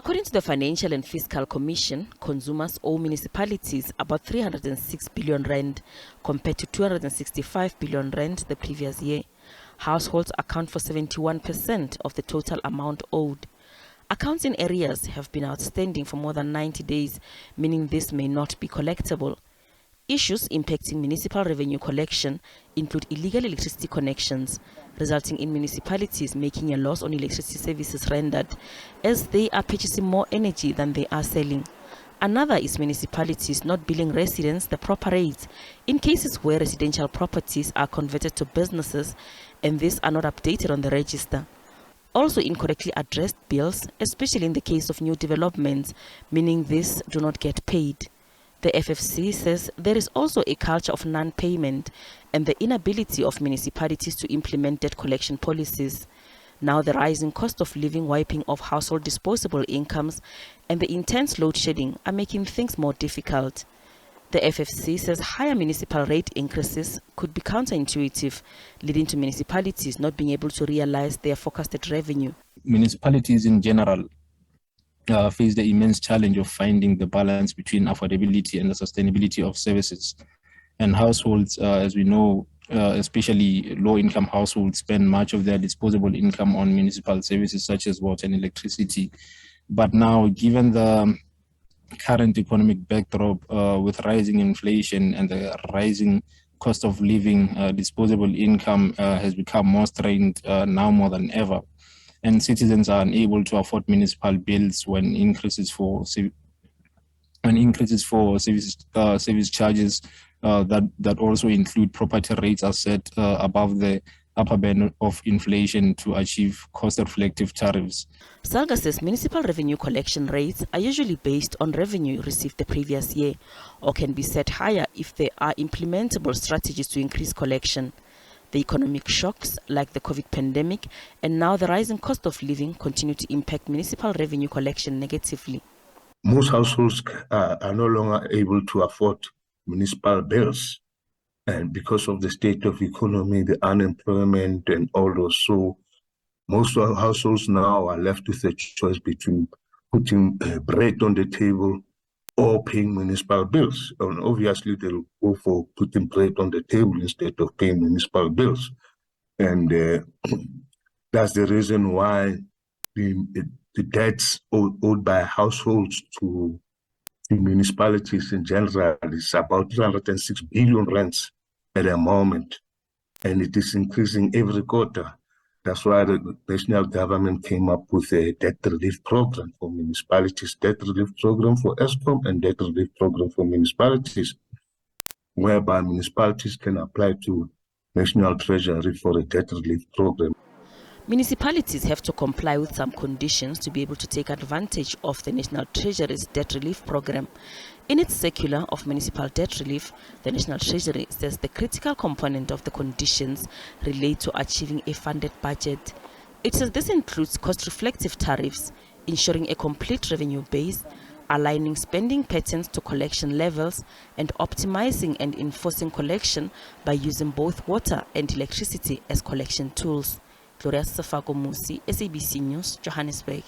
According to the Financial and Fiscal Commission, consumers owe municipalities about 306 billion rand compared to 265 billion rand the previous year. Households account for 71% of the total amount owed. Accounts in arrears have been outstanding for more than 90 days, meaning this may not be collectible. Issues impacting municipal revenue collection include illegal electricity connections, resulting in municipalities making a loss on electricity services rendered, as they are purchasing more energy than they are selling. Another is municipalities not billing residents the proper rates in cases where residential properties are converted to businesses and these are not updated on the register. Also incorrectly addressed bills, especially in the case of new developments, meaning these do not get paid. The FFC says there is also a culture of non-payment and the inability of municipalities to implement debt collection policies. Now the rising cost of living wiping off household disposable incomes and the intense load shedding are making things more difficult. The FFC says higher municipal rate increases could be counterintuitive, leading to municipalities not being able to realize their forecasted revenue. Municipalities in general face the immense challenge of finding the balance between affordability and the sustainability of services. And households, as we know, especially low-income households, spend much of their disposable income on municipal services such as water and electricity. But now, given the current economic backdrop with rising inflation and the rising cost of living, disposable income has become more strained now more than ever. And citizens are unable to afford municipal bills when increases for service charges that also include property rates are set above the upper band of inflation to achieve cost-reflective tariffs. Salga says municipal revenue collection rates are usually based on revenue received the previous year or can be set higher if there are implementable strategies to increase collection. The economic shocks like the COVID pandemic and now the rising cost of living continue to impact municipal revenue collection negatively. Most households are no longer able to afford municipal bills, and because of the state of economy, the unemployment and all those. So most of households now are left with a choice between putting bread on the table or paying municipal bills. And obviously, they'll go for putting bread on the table instead of paying municipal bills. And that's the reason why the debts owed by households to the municipalities in general is about 306 billion rands at the moment. And it is increasing every quarter. That's why the national government came up with a debt relief program for municipalities, debt relief program for ESCOM and debt relief program for municipalities, whereby municipalities can apply to National Treasury for a debt relief program. Municipalities have to comply with some conditions to be able to take advantage of the National Treasury's debt relief program. In its circular of municipal debt relief, the National Treasury says the critical component of the conditions relate to achieving a funded budget. It says this includes cost-reflective tariffs, ensuring a complete revenue base, aligning spending patterns to collection levels, and optimizing and enforcing collection by using both water and electricity as collection tools. Gloria Musi, SABC News, Johannesburg.